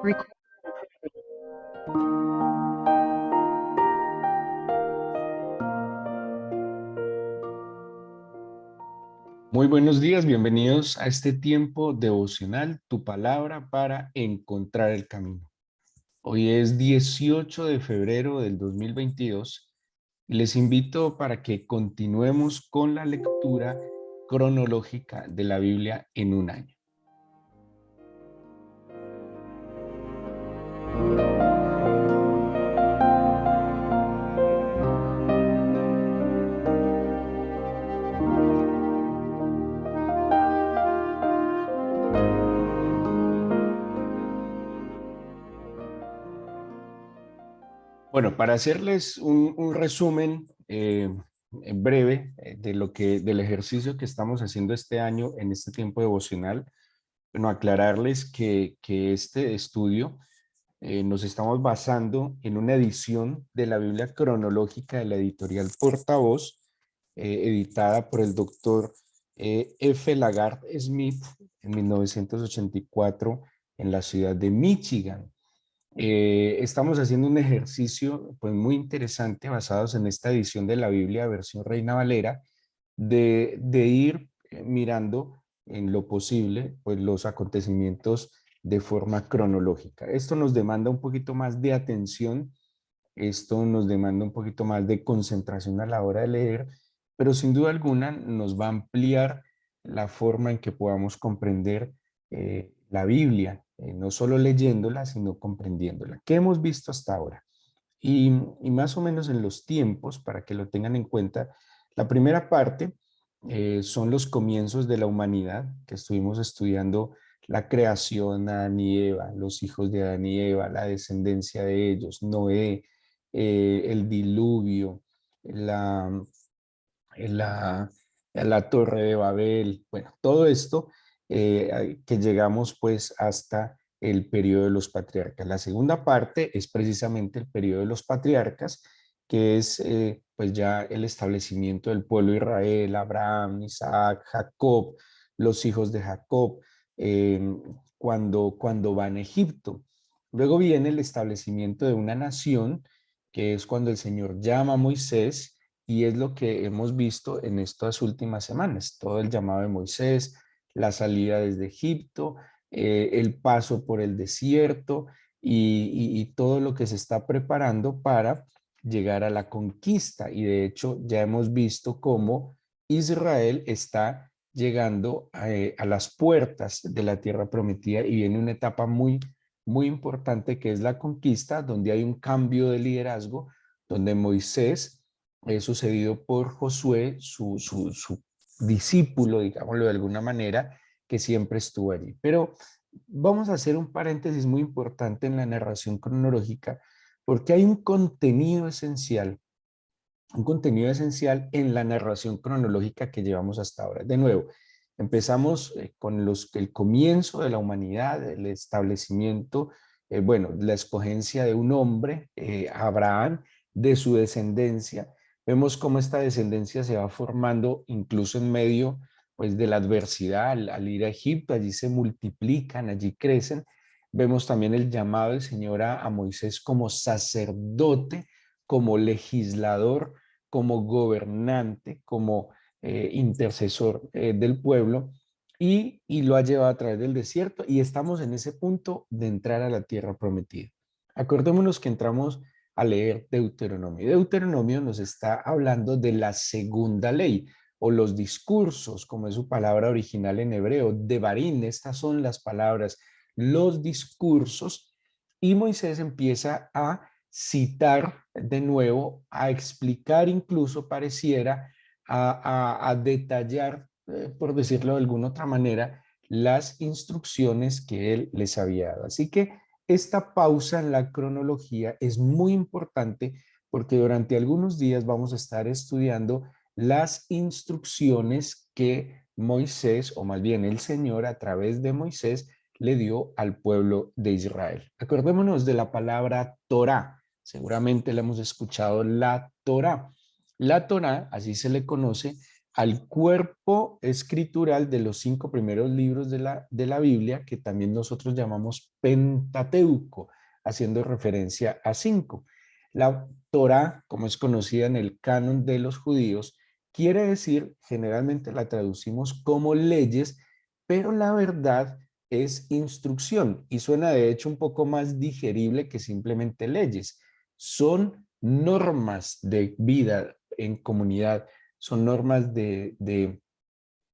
Rec- Muy buenos días, bienvenidos a este tiempo devocional, tu palabra para encontrar el camino. Hoy es 18 de febrero del 2022 y les invito para que continuemos con la lectura cronológica de la Biblia en un año. Bueno, para hacerles un resumen en breve del ejercicio que estamos haciendo este año en este tiempo devocional, bueno, aclararles que este estudio nos estamos basando en una edición de la Biblia cronológica de la editorial Portavoz, editada por el doctor F. Lagarde Smith en 1984 en la ciudad de Michigan. Estamos haciendo un ejercicio pues, muy interesante basados en esta edición de la Biblia versión Reina Valera, de ir mirando en lo posible pues, los acontecimientos de forma cronológica. Esto nos demanda un poquito más de atención, esto nos demanda un poquito más de concentración a la hora de leer, pero sin duda alguna nos va a ampliar la forma en que podamos comprender la Biblia, no solo leyéndola, sino comprendiéndola. ¿Qué hemos visto hasta ahora? Y más o menos en los tiempos, para que lo tengan en cuenta, la primera parte son los comienzos de la humanidad, que estuvimos estudiando la creación, Adán y Eva, los hijos de Adán y Eva, la descendencia de ellos, Noé, el diluvio, la, la, la torre de Babel, bueno, todo esto que llegamos pues hasta el periodo de los patriarcas. La segunda parte es precisamente el periodo de los patriarcas, que es pues ya el establecimiento del pueblo de Israel, Abraham, Isaac, Jacob, los hijos de Jacob, eh, cuando van a Egipto. Luego viene el establecimiento de una nación, que es cuando el Señor llama a Moisés, y es lo que hemos visto en estas últimas semanas, todo el llamado de Moisés, la salida desde Egipto, el paso por el desierto y todo lo que se está preparando para llegar a la conquista. Y de hecho ya hemos visto cómo Israel está llegando a las puertas de la tierra prometida y viene una etapa muy importante que es la conquista, donde hay un cambio de liderazgo, donde Moisés sucedido por Josué, su discípulo, digámoslo de alguna manera, que siempre estuvo allí. Pero vamos a hacer un paréntesis muy importante en la narración cronológica, porque hay un contenido esencial en la narración cronológica que llevamos hasta ahora. De nuevo, empezamos con el comienzo de la humanidad, el establecimiento, bueno, la escogencia de un hombre, Abraham, de su descendencia. Vemos cómo esta descendencia se va formando incluso en medio pues, de la adversidad al ir a Egipto, allí se multiplican, allí crecen. Vemos también el llamado del Señor a Moisés como sacerdote, como legislador, como gobernante, como intercesor del pueblo, y lo ha llevado a través del desierto y estamos en ese punto de entrar a la tierra prometida. Acordémonos que entramos a leer Deuteronomio. Deuteronomio nos está hablando de la segunda ley o los discursos, como es su palabra original en hebreo, devarim, estas son las palabras, los discursos, y Moisés empieza a citar de nuevo, a explicar incluso pareciera, a detallar, por decirlo de alguna otra manera, las instrucciones que él les había dado. Así que esta pausa en la cronología es muy importante porque durante algunos días vamos a estar estudiando las instrucciones que Moisés, o más bien el Señor a través de Moisés, le dio al pueblo de Israel. Acordémonos de la palabra Torá. Seguramente la hemos escuchado, la Torá. La Torá, así se le conoce al cuerpo escritural de los 5 primeros libros de la Biblia, que también nosotros llamamos Pentateuco, haciendo referencia a 5. La Torá, como es conocida en el canon de los judíos, quiere decir, generalmente la traducimos como leyes, pero la verdad es instrucción y suena de hecho un poco más digerible que simplemente leyes. Son normas de vida en comunidad, son normas de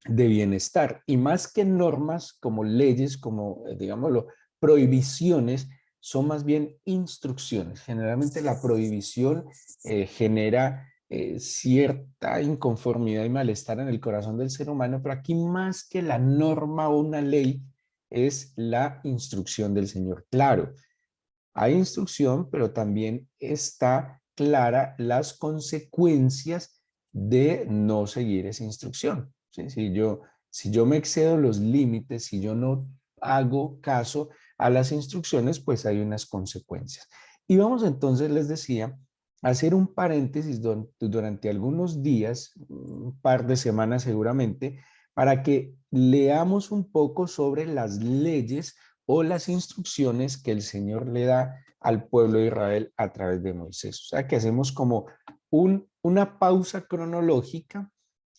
bienestar y más que normas como leyes, como digámoslo, prohibiciones, son más bien instrucciones. Generalmente la prohibición genera cierta inconformidad y malestar en el corazón del ser humano, pero aquí más que la norma o una ley es la instrucción del Señor. Claro, hay instrucción, pero también está clara las consecuencias de no seguir esa instrucción. ¿Sí? Si yo me excedo los límites, si yo no hago caso a las instrucciones, pues hay unas consecuencias. Y vamos entonces, les decía, a hacer un paréntesis durante algunos días, un par de semanas seguramente, para que leamos un poco sobre las leyes o las instrucciones que el Señor le da al pueblo de Israel a través de Moisés. O sea que hacemos como una pausa cronológica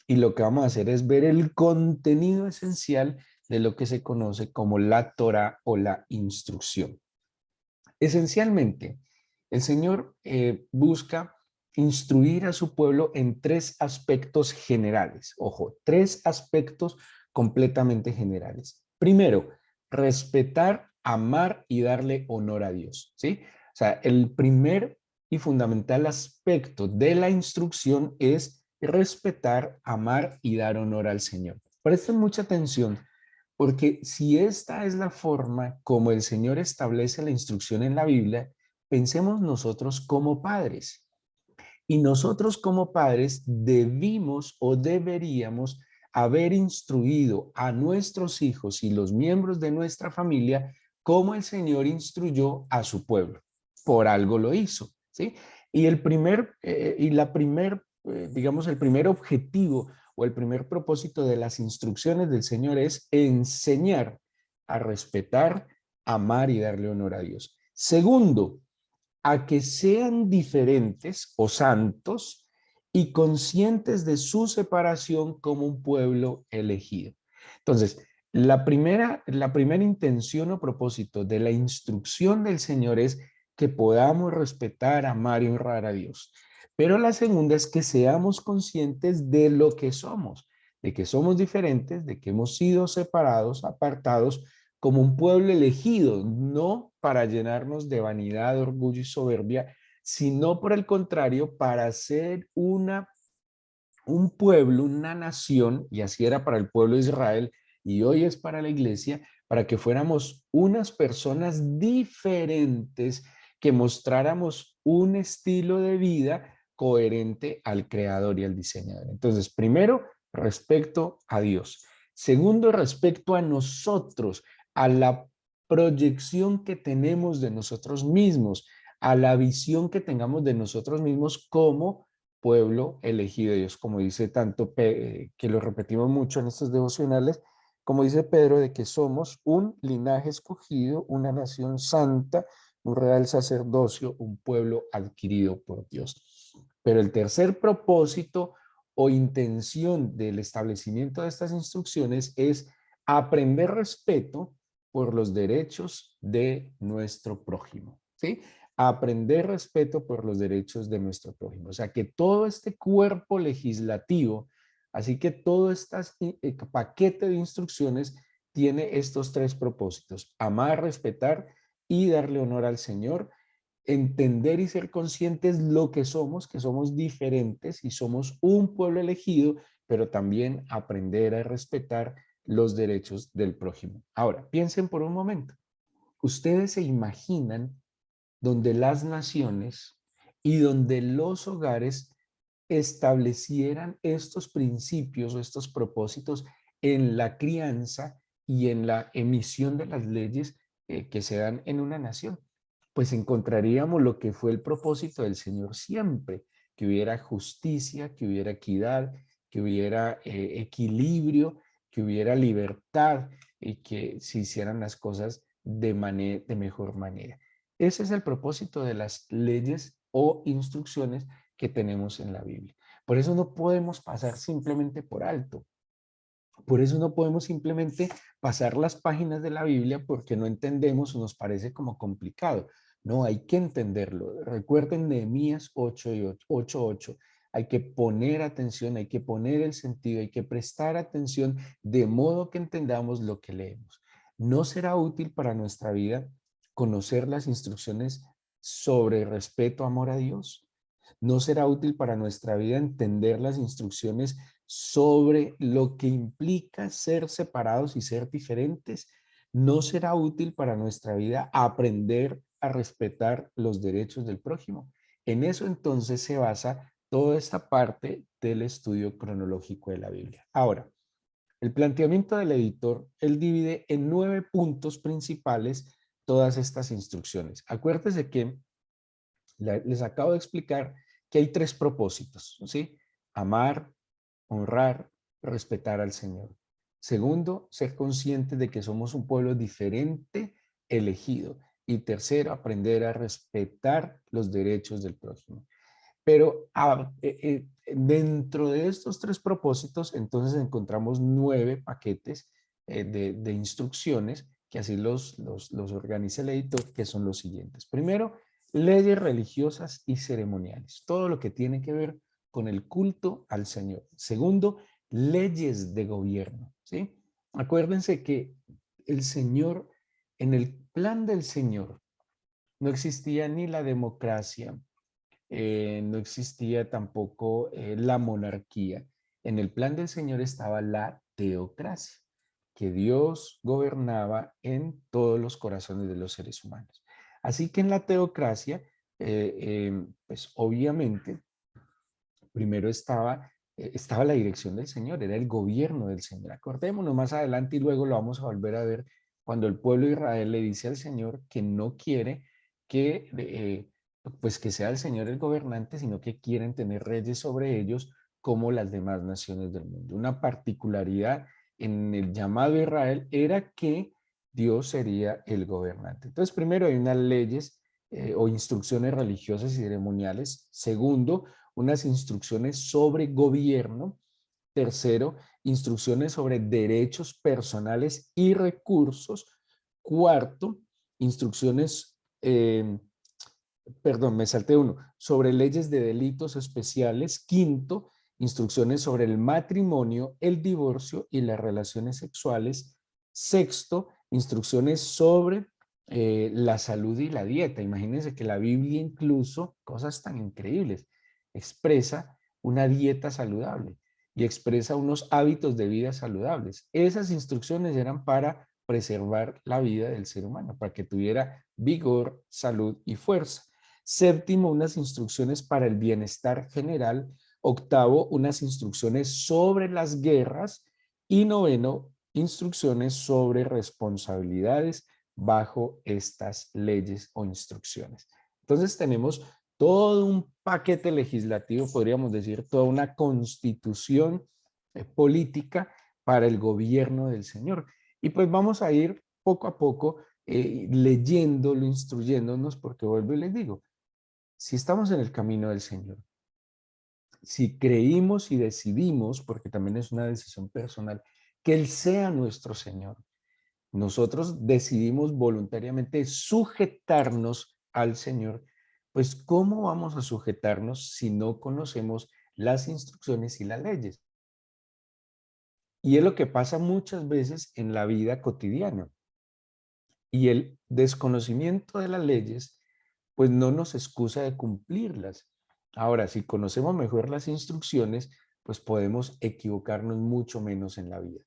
y lo que vamos a hacer es ver el contenido esencial de lo que se conoce como la Torá o la instrucción. Esencialmente, el Señor busca instruir a su pueblo en 3 aspectos generales. Ojo, 3 aspectos completamente generales. Primero, respetar, amar y darle honor a Dios, ¿sí? O sea, el primer y fundamental aspecto de la instrucción es respetar, amar y dar honor al Señor. Presten mucha atención porque si esta es la forma como el Señor establece la instrucción en la Biblia, pensemos nosotros como padres. Y nosotros como padres debimos o deberíamos haber instruido a nuestros hijos y los miembros de nuestra familia como el Señor instruyó a su pueblo. Por algo lo hizo, ¿sí? Y digamos, el primer objetivo o el primer propósito de las instrucciones del Señor es enseñar a respetar, amar y darle honor a Dios. Segundo, a que sean diferentes o santos y conscientes de su separación como un pueblo elegido. Entonces, la primera intención o propósito de la instrucción del Señor es que podamos respetar, amar y honrar a Dios. Pero la segunda es que seamos conscientes de lo que somos, de que somos diferentes, de que hemos sido separados, apartados como un pueblo elegido, no para llenarnos de vanidad, orgullo y soberbia, sino por el contrario, para ser un pueblo, una nación, y así era para el pueblo de Israel, y hoy es para la iglesia, para que fuéramos unas personas diferentes, que mostráramos un estilo de vida coherente al creador y al diseñador. Entonces, primero, respecto a Dios. Segundo, respecto a nosotros, a la proyección que tenemos de nosotros mismos, a la visión que tengamos de nosotros mismos como pueblo elegido de Dios, como dice tanto, que lo repetimos mucho en estos devocionales, como dice Pedro, de que somos un linaje escogido, una nación santa, un real sacerdocio, un pueblo adquirido por Dios. Pero el tercer propósito o intención del establecimiento de estas instrucciones es aprender respeto por los derechos de nuestro prójimo, ¿sí? Aprender respeto por los derechos de nuestro prójimo. O sea, que todo este cuerpo legislativo, así que todo este paquete de instrucciones tiene estos 3 propósitos: amar, respetar y darle honor al Señor, entender y ser conscientes lo que somos diferentes y somos un pueblo elegido, pero también aprender a respetar los derechos del prójimo. Ahora, piensen por un momento. ¿Ustedes se imaginan donde las naciones y donde los hogares establecieran estos principios o estos propósitos en la crianza y en la emisión de las leyes que se dan en una nación? Pues encontraríamos lo que fue el propósito del Señor siempre: que hubiera justicia, que hubiera equidad, que hubiera equilibrio, que hubiera libertad y que se hicieran las cosas de mejor manera. Ese es el propósito de las leyes o instrucciones que tenemos en la Biblia. Por eso no podemos pasar simplemente por alto. Por eso no podemos simplemente pasar las páginas de la Biblia porque no entendemos o nos parece como complicado. No, hay que entenderlo. Recuerden Nehemías 8 y 8:8. Hay que poner atención, hay que poner el sentido, hay que prestar atención de modo que entendamos lo que leemos. No será útil para nuestra vida conocer las instrucciones sobre respeto, amor a Dios. No será útil para nuestra vida entender las instrucciones sobre lo que implica ser separados y ser diferentes. No será útil para nuestra vida aprender a respetar los derechos del prójimo. En eso entonces se basa toda esta parte del estudio cronológico de la Biblia. Ahora, el planteamiento del editor, él divide en 9 puntos principales todas estas instrucciones. Acuérdense que les acabo de explicar que hay 3 propósitos, ¿sí? Amar, honrar, respetar al Señor. Segundo, ser conscientes de que somos un pueblo diferente, elegido. Y tercero, aprender a respetar los derechos del prójimo. Pero dentro de estos 3 propósitos, entonces encontramos 9 paquetes de instrucciones que así los organiza el editor, que son los siguientes. Primero, leyes religiosas y ceremoniales, todo lo que tiene que ver con el culto al Señor. Segundo, leyes de gobierno, ¿sí? Acuérdense que el Señor, en el plan del Señor, no existía ni la democracia, no existía tampoco la monarquía. En el plan del Señor estaba la teocracia, que Dios gobernaba en todos los corazones de los seres humanos. Así que en la teocracia, pues obviamente, primero estaba la dirección del Señor, era el gobierno del Señor. Acordémonos más adelante y luego lo vamos a volver a ver cuando el pueblo de Israel le dice al Señor que no quiere que, pues que sea el Señor el gobernante, sino que quieren tener reyes sobre ellos como las demás naciones del mundo. Una particularidad en el llamado de Israel era que Dios sería el gobernante. Entonces, primero hay unas leyes o instrucciones religiosas y ceremoniales. Segundo, unas instrucciones sobre gobierno. Tercero, instrucciones sobre derechos personales y recursos. Cuarto, instrucciones, perdón, me salté uno, sobre leyes de delitos especiales. Quinto, instrucciones sobre el matrimonio, el divorcio y las relaciones sexuales. Sexto, instrucciones sobre la salud y la dieta. Imagínense que la Biblia incluso, cosas tan increíbles, expresa una dieta saludable y expresa unos hábitos de vida saludables. Esas instrucciones eran para preservar la vida del ser humano, para que tuviera vigor, salud y fuerza. Séptimo, unas instrucciones para el bienestar general. Octavo, unas instrucciones sobre las guerras. Y noveno, instrucciones sobre responsabilidades bajo estas leyes o instrucciones. Entonces tenemos todo un paquete legislativo, podríamos decir, toda una constitución política para el gobierno del Señor. Y pues vamos a ir poco a poco leyéndolo, instruyéndonos, porque vuelvo y les digo, si estamos en el camino del Señor, si creímos y decidimos, porque también es una decisión personal, que Él sea nuestro Señor, nosotros decidimos voluntariamente sujetarnos al Señor, pues ¿cómo vamos a sujetarnos si no conocemos las instrucciones y las leyes? Y es lo que pasa muchas veces en la vida cotidiana. Y el desconocimiento de las leyes, pues no nos excusa de cumplirlas. Ahora, si conocemos mejor las instrucciones, pues podemos equivocarnos mucho menos en la vida.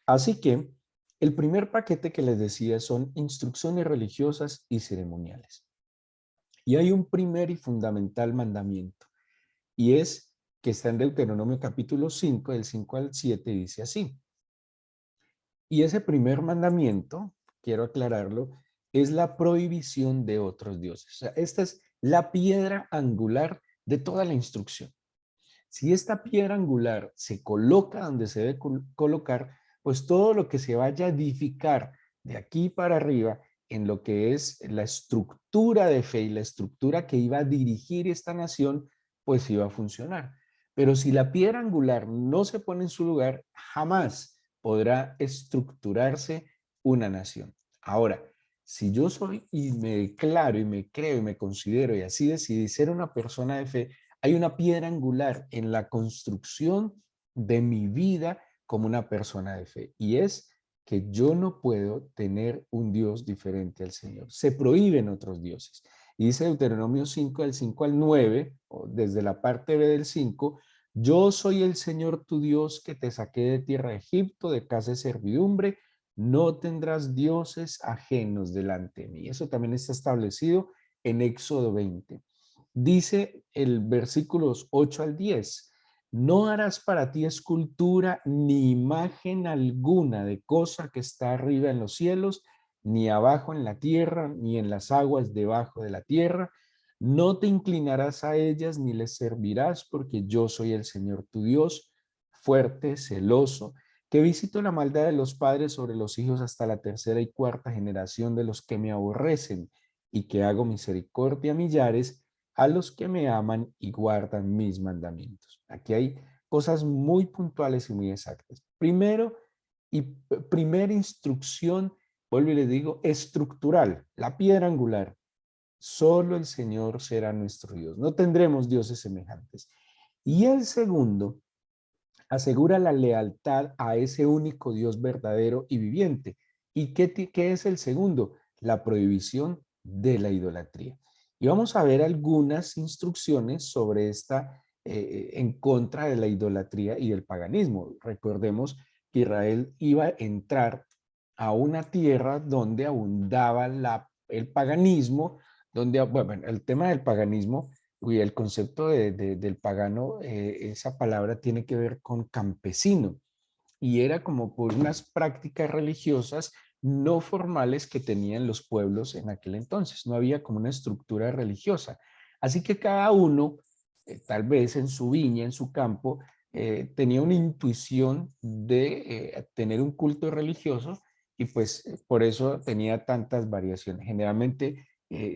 Así que el primer paquete que les decía son instrucciones religiosas y ceremoniales. Y hay un primer y fundamental mandamiento, y es que está en Deuteronomio capítulo 5, del 5 al 7, dice así. Y ese primer mandamiento, quiero aclararlo, es la prohibición de otros dioses. O sea, esta es la piedra angular de toda la instrucción. Si esta piedra angular se coloca donde se debe colocar, pues todo lo que se vaya a edificar de aquí para arriba en lo que es la estructura de fe y la estructura que iba a dirigir esta nación, pues iba a funcionar. Pero si la piedra angular no se pone en su lugar, jamás podrá estructurarse una nación. Ahora, si yo soy y me declaro y me creo y me considero y así decidí ser una persona de fe, hay una piedra angular en la construcción de mi vida como una persona de fe, y es que yo no puedo tener un Dios diferente al Señor. Se prohíben otros dioses. Y dice Deuteronomio 5, del 5 al 9, o desde la parte B del 5, yo soy el Señor tu Dios que te saqué de tierra de Egipto, de casa de servidumbre, no tendrás dioses ajenos delante de mí. Eso también está establecido en Éxodo 20. Dice el versículos 8 al 10, no harás para ti escultura ni imagen alguna de cosa que está arriba en los cielos, ni abajo en la tierra, ni en las aguas debajo de la tierra. No te inclinarás a ellas ni les servirás, porque yo soy el Señor tu Dios, fuerte, celoso, que visito la maldad de los padres sobre los hijos hasta la tercera y cuarta generación de los que me aborrecen, y que hago misericordia a millares a los que me aman y guardan mis mandamientos. Aquí hay cosas muy puntuales y muy exactas. Primero, y primera instrucción, vuelvo y le digo, estructural, la piedra angular. Solo el Señor será nuestro Dios. No tendremos dioses semejantes. Y el segundo, asegura la lealtad a ese único Dios verdadero y viviente. ¿Y qué es el segundo? La prohibición de la idolatría. Y vamos a ver algunas instrucciones sobre esta, en contra de la idolatría y del paganismo. Recordemos que Israel iba a entrar a una tierra donde abundaba el paganismo, donde, bueno, el tema del paganismo y el concepto del pagano, esa palabra tiene que ver con campesino, y era como por unas prácticas religiosas no formales que tenían los pueblos en aquel entonces. No había como una estructura religiosa. Así que cada uno, tal vez en su viña, en su campo, tenía una intuición de tener un culto religioso, y pues por eso tenía tantas variaciones. Generalmente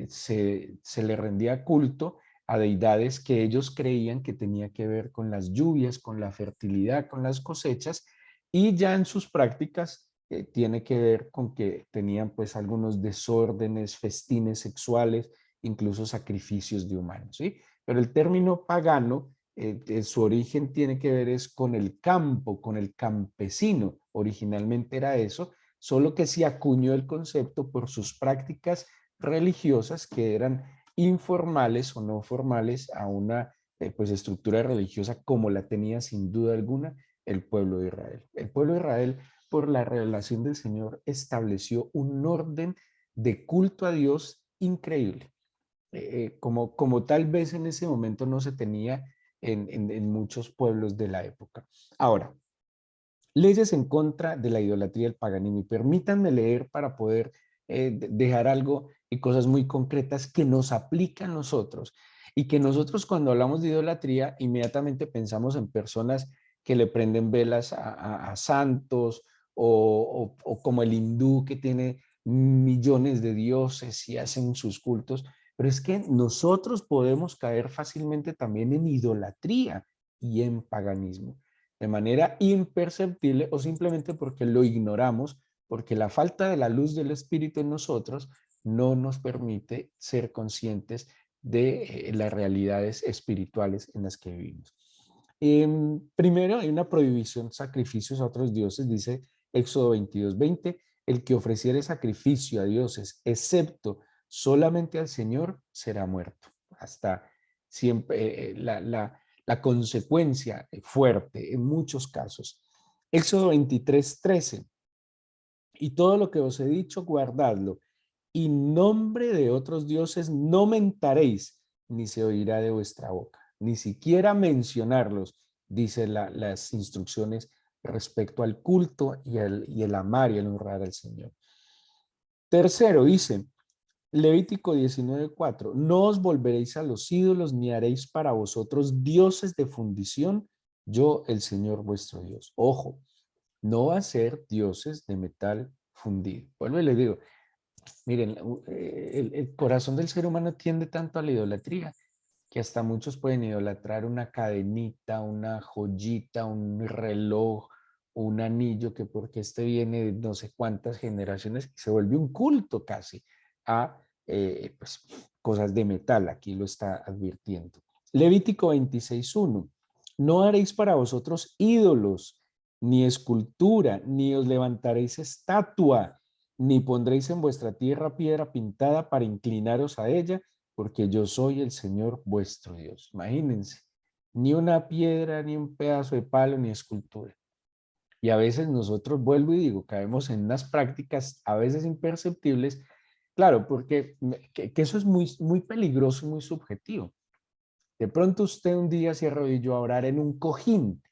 se le rendía culto a deidades que ellos creían que tenía que ver con las lluvias, con la fertilidad, con las cosechas, y ya en sus prácticas tiene que ver con que tenían pues algunos desórdenes, festines sexuales, incluso sacrificios de humanos, ¿sí? Pero el término pagano, su origen tiene que ver es con el campo, con el campesino. Originalmente era eso, solo que se acuñó el concepto por sus prácticas religiosas que eran informales o no formales a una pues estructura religiosa como la tenía sin duda alguna el pueblo de Israel. El pueblo de Israel, por la revelación del Señor, estableció un orden de culto a Dios increíble, como tal vez en ese momento no se tenía en muchos pueblos de la época. Ahora, leyes en contra de la idolatría y el paganismo. Y permítanme leer para poder dejar algo y cosas muy concretas que nos aplican a nosotros, y que nosotros cuando hablamos de idolatría inmediatamente pensamos en personas que le prenden velas a santos, o como el hindú que tiene millones de dioses y hacen sus cultos. Pero es que nosotros podemos caer fácilmente también en idolatría y en paganismo de manera imperceptible, o simplemente porque lo ignoramos, porque la falta de la luz del Espíritu en nosotros no nos permite ser conscientes de las realidades espirituales en las que vivimos. Primero, hay una prohibición de sacrificios a otros dioses, dice Éxodo 22:20, el que ofreciere sacrificio a dioses, excepto solamente al Señor, será muerto. Hasta siempre la consecuencia fuerte en muchos casos. Éxodo 23:13, y todo lo que os he dicho, guardadlo, y nombre de otros dioses no mentaréis, ni se oirá de vuestra boca, ni siquiera mencionarlos, dice las instrucciones respecto al culto y el amar y el honrar al Señor. Tercero, dice, Levítico 19:4. No os volveréis a los ídolos, ni haréis para vosotros dioses de fundición, yo el Señor vuestro Dios. Ojo, no va a ser dioses de metal fundido. Vuelvo y les digo, miren, el corazón del ser humano tiende tanto a la idolatría que hasta muchos pueden idolatrar una cadenita, una joyita, un reloj, un anillo, que porque este viene de no sé cuántas generaciones, y se vuelve un culto casi a pues, cosas de metal. Aquí lo está advirtiendo. Levítico 26:1. No haréis para vosotros ídolos, ni escultura, ni os levantaréis estatua, ni pondréis en vuestra tierra piedra pintada para inclinaros a ella, porque yo soy el Señor vuestro Dios. Imagínense, ni una piedra, ni un pedazo de palo, ni escultura. Y a veces nosotros, vuelvo y digo, caemos en unas prácticas a veces imperceptibles, claro, porque que eso es muy peligroso y muy subjetivo. De pronto usted un día se arrodilló a orar en un cojín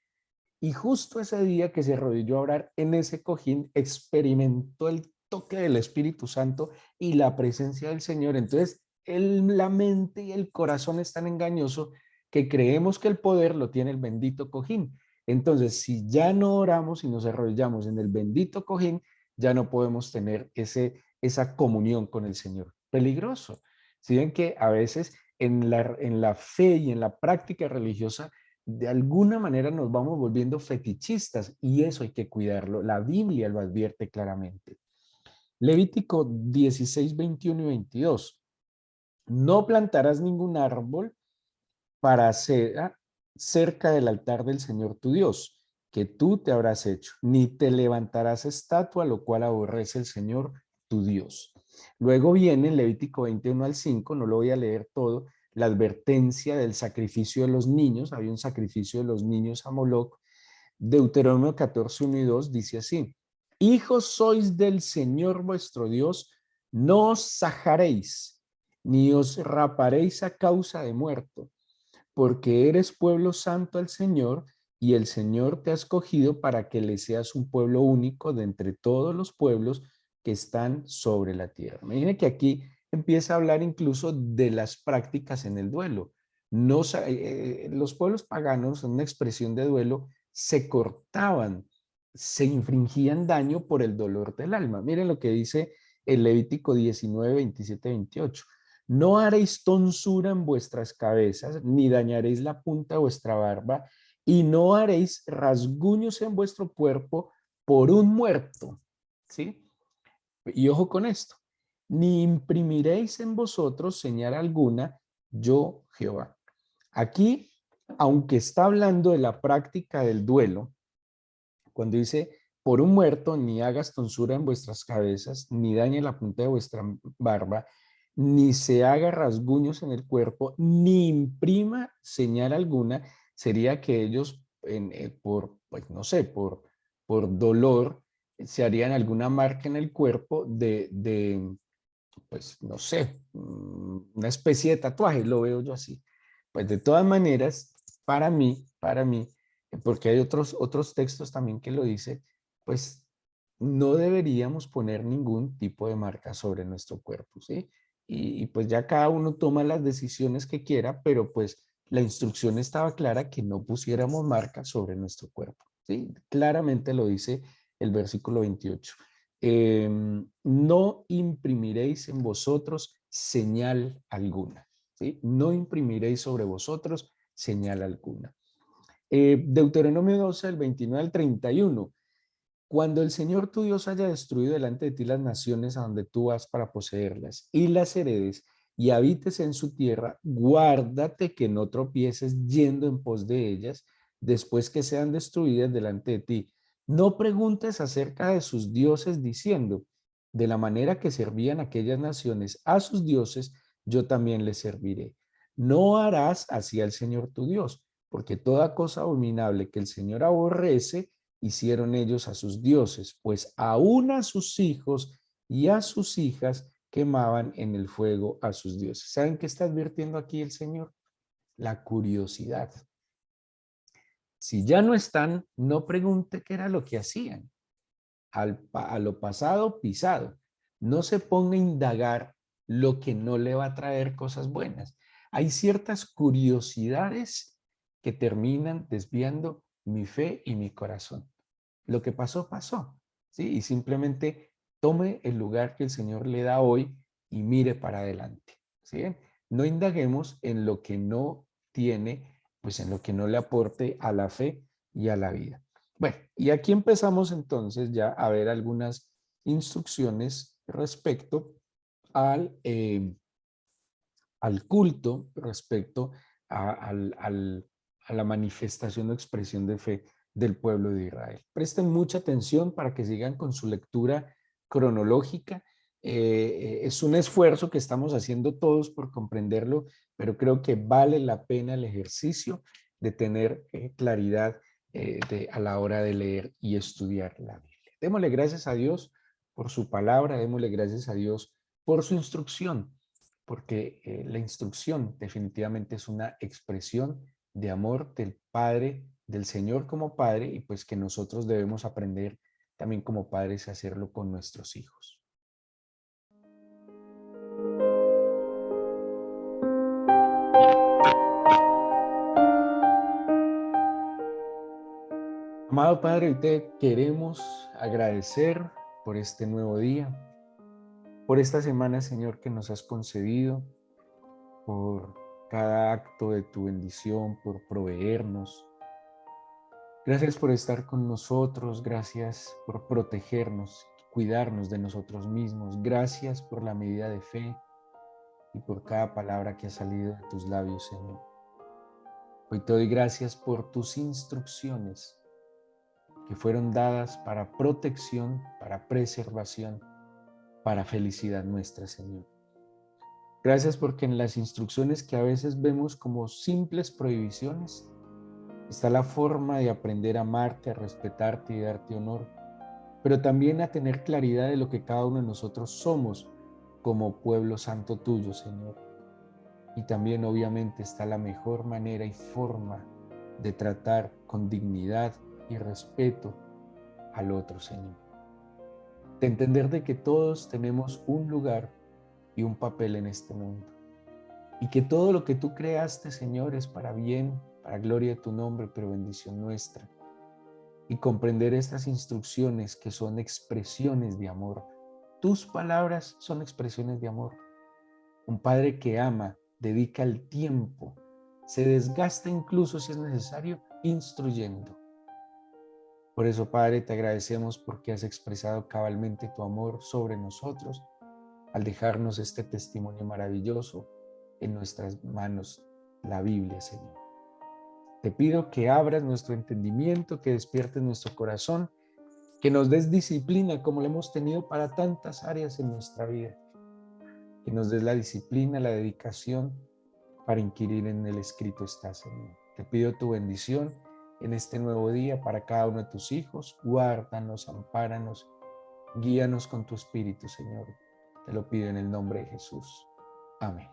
y justo ese día que se arrodilló a orar en ese cojín experimentó el toque del Espíritu Santo y la presencia del Señor. Entonces, la mente y el corazón es tan engañoso que creemos que el poder lo tiene el bendito cojín. Entonces, si ya no oramos y nos arrodillamos en el bendito cojín, ya no podemos tener esa comunión con el Señor. Peligroso. Si ven que a veces en la fe y en la práctica religiosa de alguna manera nos vamos volviendo fetichistas y eso hay que cuidarlo. La Biblia lo advierte claramente. Levítico 16, 21 y 22. No plantarás ningún árbol para hacer cerca del altar del Señor tu Dios, que tú te habrás hecho, ni te levantarás estatua, lo cual aborrece el Señor tu Dios. Luego viene Levítico 21 al 5, no lo voy a leer todo, la advertencia del sacrificio de los niños. Había un sacrificio de los niños a Moloc. Deuteronomio 14, 1 y 2 dice así: hijos sois del Señor vuestro Dios, no os sajaréis, ni os raparéis a causa de muerto, porque eres pueblo santo al Señor, y el Señor te ha escogido para que le seas un pueblo único de entre todos los pueblos que están sobre la tierra. Imagina que aquí empieza a hablar incluso de las prácticas en el duelo. No, los pueblos paganos, en una expresión de duelo, se cortaban, se infringían daño por el dolor del alma. Miren lo que dice el Levítico 19, 27, 28. No haréis tonsura en vuestras cabezas, ni dañaréis la punta de vuestra barba, y no haréis rasguños en vuestro cuerpo por un muerto. ¿Sí? Y ojo con esto, ni imprimiréis en vosotros señal alguna, yo Jehová. Aquí, aunque está hablando de la práctica del duelo, cuando dice, por un muerto, ni hagas tonsura en vuestras cabezas, ni dañe la punta de vuestra barba, ni se haga rasguños en el cuerpo, ni imprima señal alguna, sería que ellos, pues no sé, por dolor, se harían alguna marca en el cuerpo pues no sé, una especie de tatuaje, lo veo yo así. Pues de todas maneras, para mí, porque hay otros textos también que lo dice, pues no deberíamos poner ningún tipo de marca sobre nuestro cuerpo, ¿sí? Y pues ya cada uno toma las decisiones que quiera, pero pues la instrucción estaba clara que no pusiéramos marcas sobre nuestro cuerpo, ¿sí? Claramente lo dice el versículo 28. No imprimiréis en vosotros señal alguna, ¿sí? No imprimiréis sobre vosotros señal alguna. Deuteronomio 12, del 29 al 31. Cuando el Señor tu Dios haya destruido delante de ti las naciones a donde tú vas para poseerlas y las heredes y habites en su tierra, guárdate que no tropieces yendo en pos de ellas después que sean destruidas delante de ti. No preguntes acerca de sus dioses diciendo, de la manera que servían aquellas naciones a sus dioses, yo también les serviré. No harás así al Señor tu Dios, porque toda cosa abominable que el Señor aborrece, hicieron ellos a sus dioses, pues aún a sus hijos y a sus hijas quemaban en el fuego a sus dioses. ¿Saben qué está advirtiendo aquí el Señor? La curiosidad. Si ya no están, no pregunte qué era lo que hacían. A lo pasado, pisado. No se ponga a indagar lo que no le va a traer cosas buenas. Hay ciertas curiosidades que terminan desviando mi fe y mi corazón. Lo que pasó, pasó, ¿sí? Y simplemente tome el lugar que el Señor le da hoy y mire para adelante, ¿sí? No indaguemos en lo que no tiene, pues en lo que no le aporte a la fe y a la vida. Bueno, y aquí empezamos entonces ya a ver algunas instrucciones respecto al culto, respecto a la manifestación o expresión de fe del pueblo de Israel. Presten mucha atención para que sigan con su lectura cronológica. Es un esfuerzo que estamos haciendo todos por comprenderlo, pero creo que vale la pena el ejercicio de tener claridad a la hora de leer y estudiar la Biblia. Démosle gracias a Dios por su palabra, démosle gracias a Dios por su instrucción, porque la instrucción definitivamente es una expresión de amor del Padre, del Señor como Padre, y pues que nosotros debemos aprender también como padres a hacerlo con nuestros hijos. Amado Padre, hoy te queremos agradecer por este nuevo día, por esta semana, Señor, que nos has concedido, por cada acto de tu bendición, por proveernos. Gracias por estar con nosotros, gracias por protegernos, cuidarnos de nosotros mismos. Gracias por la medida de fe y por cada palabra que ha salido de tus labios, Señor. Hoy te doy gracias por tus instrucciones que fueron dadas para protección, para preservación, para felicidad nuestra, Señor. Gracias porque en las instrucciones que a veces vemos como simples prohibiciones, está la forma de aprender a amarte, a respetarte y darte honor, pero también a tener claridad de lo que cada uno de nosotros somos como pueblo santo tuyo, Señor. Y también obviamente está la mejor manera y forma de tratar con dignidad y respeto al otro, Señor. De entender de que todos tenemos un lugar y un papel en este mundo. Y que todo lo que tú creaste, Señor, es para bien, para gloria de tu nombre, pero bendición nuestra. Y comprender estas instrucciones que son expresiones de amor. Tus palabras son expresiones de amor. Un padre que ama, dedica el tiempo, se desgasta incluso si es necesario, instruyendo. Por eso, Padre, te agradecemos porque has expresado cabalmente tu amor sobre nosotros al dejarnos este testimonio maravilloso en nuestras manos, la Biblia, Señor. Te pido que abras nuestro entendimiento, que despiertes nuestro corazón, que nos des disciplina como la hemos tenido para tantas áreas en nuestra vida, que nos des la disciplina, la dedicación para inquirir en el escrito está, Señor. Te pido tu bendición en este nuevo día para cada uno de tus hijos. Guárdanos, ampáranos, guíanos con tu espíritu, Señor. Te lo pido en el nombre de Jesús. Amén.